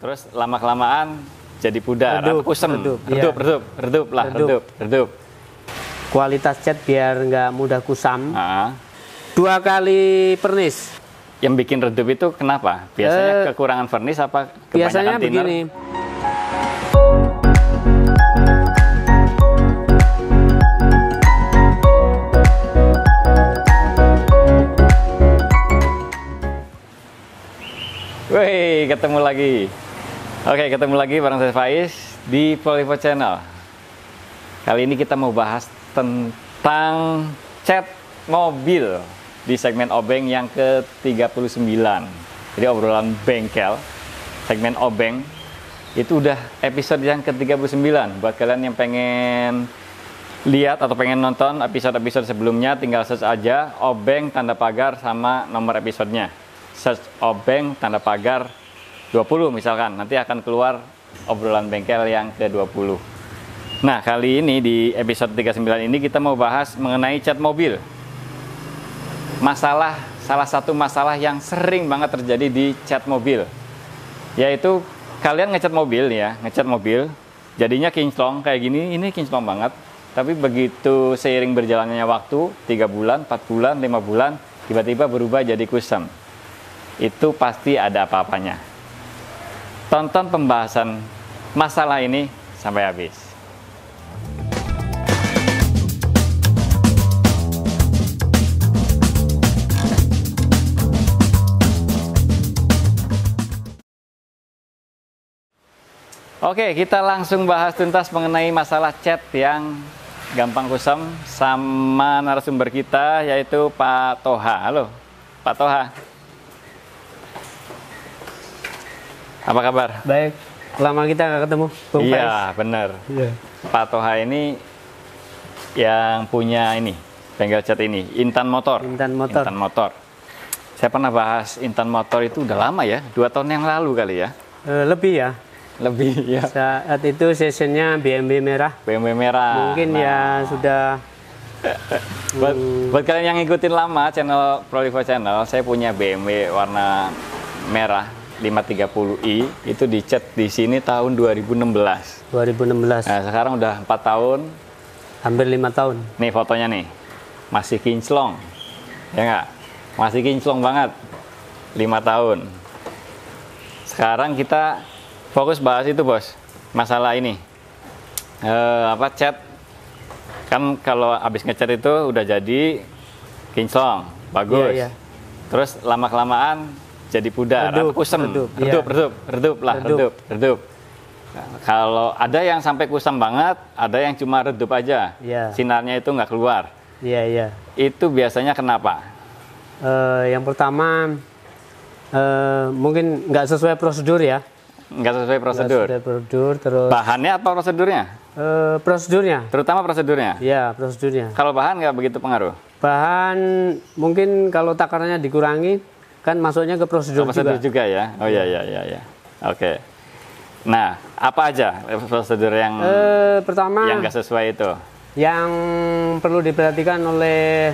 Terus lama-kelamaan jadi pudar, kusam, redup. Kualitas cat biar nggak mudah kusam. 2 kali vernis. Yang bikin redup itu kenapa? Biasanya kekurangan vernis apa kebanyakan biasanya thinner? Begini. Wih, ketemu lagi. Oke, ketemu lagi bareng saya Faiz di Prolivo Channel. Kali ini kita mau bahas tentang cat mobil di segmen obeng yang ke-39. Jadi obrolan bengkel, segmen obeng itu udah episode yang ke-39. Buat kalian yang pengen lihat atau pengen nonton episode-episode sebelumnya, tinggal search aja obeng tanda pagar sama nomor episodenya. Search obeng tanda pagar 20 misalkan, nanti akan keluar obrolan bengkel yang ke-20. Nah, kali ini di episode 39 ini kita mau bahas mengenai cat mobil. Salah satu masalah yang sering banget terjadi di cat mobil, yaitu kalian ngecat mobil ya, jadinya kinclong kayak gini, ini kinclong banget. Tapi begitu seiring berjalannya waktu, 3 bulan, 4 bulan, 5 bulan, tiba-tiba berubah jadi kusam. Itu pasti ada apa-apanya. Tonton pembahasan masalah ini sampai habis. Oke, kita langsung bahas tuntas mengenai masalah cat yang gampang kusam sama narasumber kita, yaitu Pak Toha. Halo, Pak Toha. Apa kabar? Baik, lama kita nggak ketemu. Iya, benar. Iya. Pak Toha ini yang punya ini, bengkel cat ini, Intan Motor. Intan Motor. Saya pernah bahas Intan Motor itu udah lama ya, 2 tahun yang lalu kali ya. Lebih ya. Lebih ya. Saat itu sessionnya BMW merah. BMW merah. Mungkin ya sudah. Buat kalian yang ngikutin lama channel Prolivo Channel, saya punya BMW warna merah 530i, itu dicat di sini tahun 2016. 2016. Nah, sekarang udah 4 tahun. Hampir 5 tahun. Nih fotonya nih. Masih kinclong. Ya nggak? Masih kinclong banget. 5 tahun. Sekarang kita fokus bahas itu, Bos. Masalah ini. Cat. Kan kalau habis ngecat itu udah jadi kinclong, bagus. Iya. Terus lama-kelamaan jadi pudar, kusam, redup. Kalau ada yang sampai kusam banget, ada yang cuma redup aja, sinarnya itu nggak keluar. Iya. Itu biasanya kenapa? Yang pertama, mungkin nggak sesuai prosedur ya. Nggak sesuai prosedur. Terus. Bahannya apa prosedurnya? Prosedurnya. Terutama prosedurnya. Iya, prosedurnya. Kalau bahan nggak begitu pengaruh. Bahan mungkin kalau takarannya dikurangi, kan masuknya ke prosedur juga ya. Oh iya. Oke. Nah, apa aja prosedur yang pertama yang nggak sesuai itu? Yang perlu diperhatikan oleh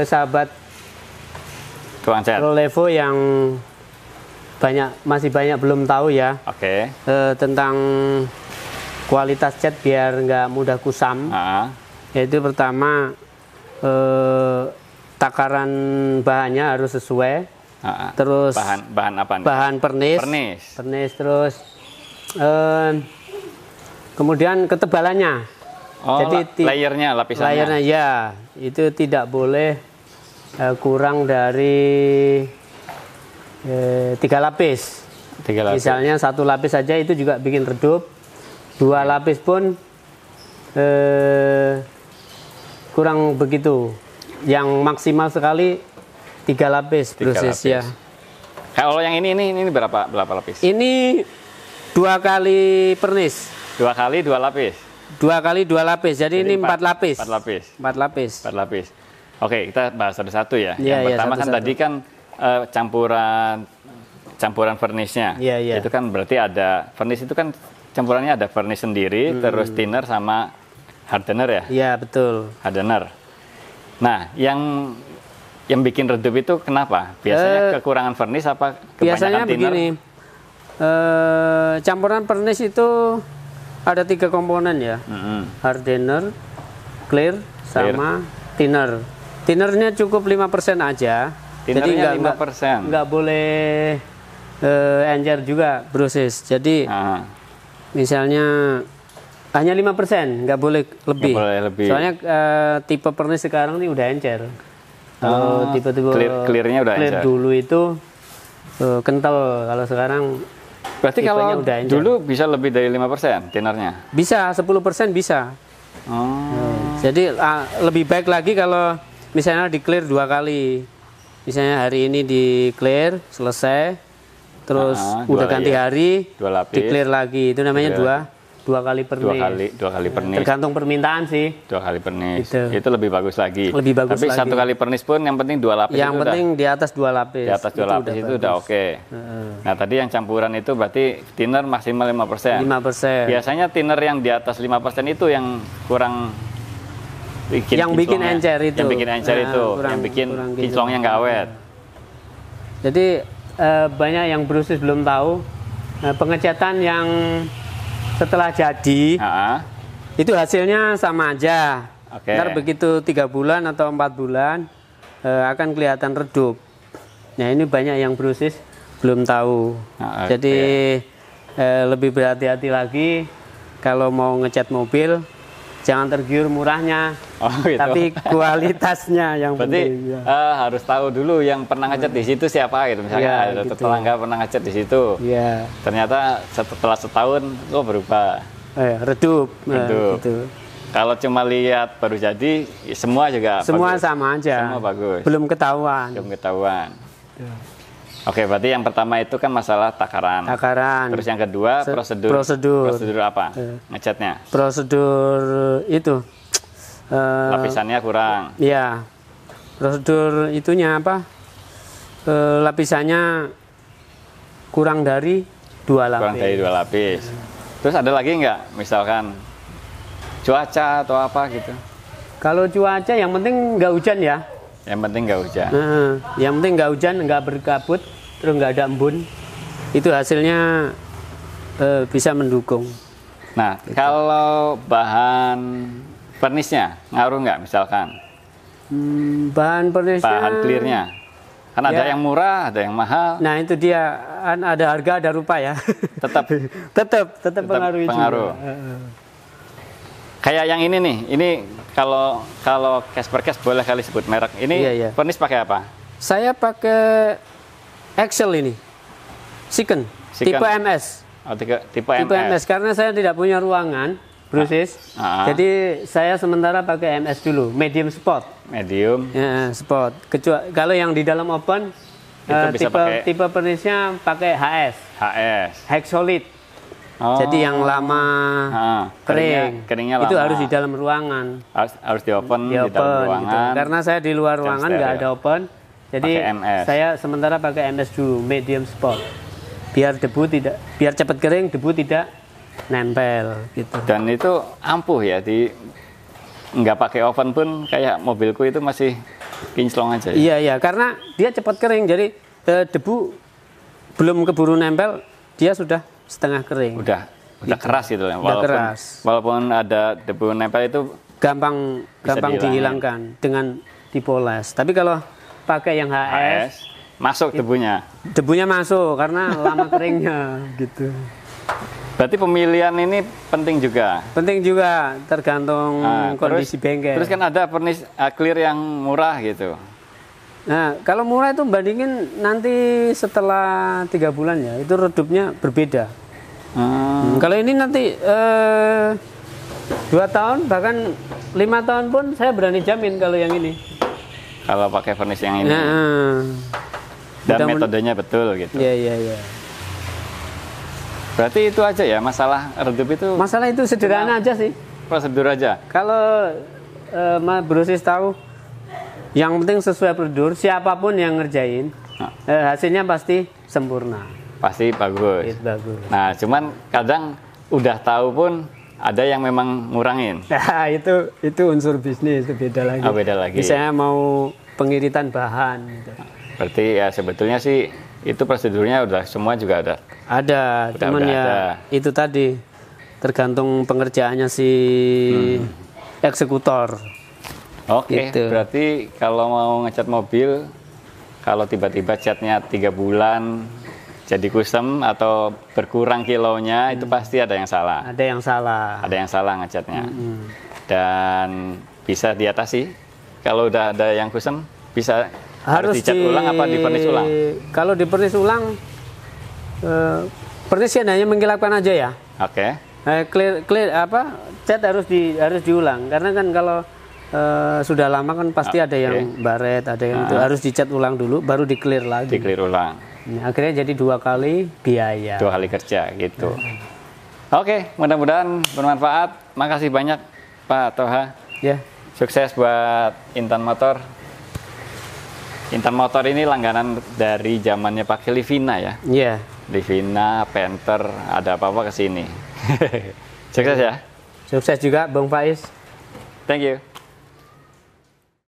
sahabat tukang cat Prolivo yang masih banyak belum tahu ya. Oke. Tentang kualitas cat biar nggak mudah kusam. Yaitu pertama, takaran bahannya harus sesuai. Terus bahan apa nih? Bahan pernis. Terus kemudian ketebalannya. Jadi lapisannya ya, itu tidak boleh kurang dari 3 lapis. Misalnya 1 lapis saja itu juga bikin redup. 2 lapis pun kurang begitu. Yang maksimal sekali 3 lapis proses ya. Kalau yang ini berapa lapis? Ini 2 kali vernis. 2 kali 2 lapis. 2 kali 2 lapis. Jadi ini 4 lapis. 4 lapis. Oke, kita bahas satu-satu ya. Yang pertama kan tadi kan campuran vernisnya. Iya. Itu kan berarti ada vernis, itu kan campurannya ada vernis sendiri, terus thinner sama hardener ya. Iya, betul. Hardener. Nah, yang bikin redup itu kenapa? Biasanya kekurangan vernis apa kebanyakan biasanya thinner? Begini, Campuran pernis itu ada 3 komponen ya. Hardener, clear, sama thinner. Thinnernya cukup 5% aja. Jadi nggak boleh encer juga proses. Jadi misalnya hanya 5%, nggak boleh lebih. Soalnya tipe pernis sekarang ini udah encer. Tipe-tipe clearnya udah clear encer. Dulu itu kental, kalau sekarang berarti kalau dulu bisa lebih dari 5% thinnernya? Bisa, 10% bisa. Jadi lebih baik lagi kalau misalnya di clear 2 kali. Misalnya hari ini di clear selesai, terus udah ganti hari di clear lagi. Itu namanya dua kali pernis. Dua kali pernis. Tergantung permintaan sih. 2 kali pernis. Gitu. Itu lebih bagus lagi. Tapi lagi. 1 kali pernis pun yang penting 2 lapis. Yang penting di atas 2 lapis. Di atas 2 lapis itu udah oke. Nah tadi yang campuran itu berarti thinner maksimal 5%. 5%. Biasanya thinner yang di atas 5% itu yang kurang yang bikin encer itu. Yang bikin encer itu. Yang bikin kinclongnya nggak awet. Jadi banyak yang brosis belum tahu pengecatan yang setelah jadi itu hasilnya sama aja. Ntar begitu 3 bulan atau 4 bulan akan kelihatan redup. Nah ini banyak yang brosis belum tahu. Jadi lebih berhati-hati lagi kalau mau ngecat mobil. Jangan tergiur murahnya, gitu. Tapi kualitasnya yang penting. Harus tahu dulu yang pernah ngecat di situ siapa gitu. Misalnya ada gitu. Tetangga pernah ngecat di situ. Ternyata setelah setahun berubah. Redup. Gitu. Kalau cuma lihat baru jadi, semua juga semua bagus. Sama aja. Semua bagus. Belum ketahuan. Oke, berarti yang pertama itu kan masalah takaran. Terus yang kedua prosedur apa? Ngecatnya. Prosedur itu lapisannya kurang. Iya. Prosedur itunya apa? Lapisannya kurang dari 2 lapis. Kurang dari 2 lapis. Terus ada lagi nggak? Misalkan cuaca atau apa gitu? Kalau cuaca yang penting nggak hujan ya. Yang penting nggak hujan. Yang penting nggak hujan, nggak berkabut, terus nggak ada embun. Itu hasilnya bisa mendukung. Nah, kalau bahan pernisnya ngaruh nggak misalkan? Bahan pernisnya. Bahan clearnya. Kan ada yang murah, ada yang mahal. Nah itu dia, ada harga, ada rupa ya. tetap pengaruh. Kayak yang ini nih, ini kalau case per case boleh kali sebut merek. Ini pernis pakai apa? Saya pakai Excel ini, Siken. Tipe MS. Tipe MS. Karena saya tidak punya ruangan brosis, jadi saya sementara pakai MS dulu, medium spot. Medium. Spot. Kecuali kalau yang di dalam open, tipe pernisnya pakai HS. Hex solid. Jadi yang lama keringnya lama. Itu harus di dalam ruangan. Harus di open di dalam ruangan. Gitu. Karena saya di luar ruangan nggak ada open. Jadi saya sementara pakai MS dulu, medium spot. Biar cepat kering, debu tidak nempel gitu. Dan itu ampuh ya, nggak pakai oven pun kayak mobilku itu masih kinclong aja. Iya, karena dia cepat kering. Jadi debu belum keburu nempel, dia sudah setengah kering. Udah keras gitu ya. Walaupun ada debu nempel itu gampang dihilangkan dengan dipoles. Tapi kalau pakai yang HS masuk debunya. Debunya masuk karena lama keringnya gitu. Berarti pemilihan ini penting juga. Tergantung kondisi bengkel. Terus kan ada pernis clear yang murah gitu. Nah, kalau murah itu bandingin nanti setelah 3 bulan ya, itu redupnya berbeda. Kalau ini nanti 2 tahun bahkan 5 tahun pun saya berani jamin kalau yang ini. Kalau pakai pernis yang ini. Dan metodenya betul gitu. Iya. Berarti itu aja ya masalah redup itu. Masalah itu sederhana aja sih. Prosedur aja. Kalau brosis tahu, yang penting sesuai prosedur, siapapun yang ngerjain, hasilnya pasti sempurna. Pasti bagus. Bagus. Nah, cuman kadang udah tahu pun ada yang memang ngurangin. Nah, itu unsur bisnis, itu beda lagi. Beda lagi. Misalnya mau pengiritan bahan. Gitu. Berarti ya sebetulnya sih itu prosedurnya udah semua juga ada. Ada, cuman ya ada. itu tadi tergantung pengerjaannya si eksekutor. Oke, Gitu. berarti kalau mau ngecat mobil, kalau tiba-tiba catnya 3 bulan jadi kusam atau berkurang kilonya, itu pasti ada yang salah. Ada yang salah. Ada yang salah ngecatnya. Dan bisa diatasi. Kalau udah ada yang kusam, bisa harus dicat ulang apa dipernis ulang? Kalau dipernis ulang, pernis hanya mengkilapkan aja ya. Oke. Clear cat harus diulang karena kan kalau sudah lama kan pasti ada yang baret, ada yang itu harus dicat ulang dulu, baru di clear lagi. Di clear ulang. Akhirnya jadi 2 kali biaya. 2 kali kerja gitu. Oke, mudah-mudahan bermanfaat. Makasih banyak Pak Toha. Ya. Sukses buat Intan Motor. Intan Motor ini langganan dari zamannya pakai Livina ya. Iya. Livina, Panther, ada apa-apa ke sini. Sukses ya. Sukses juga Bang Faiz. Thank you.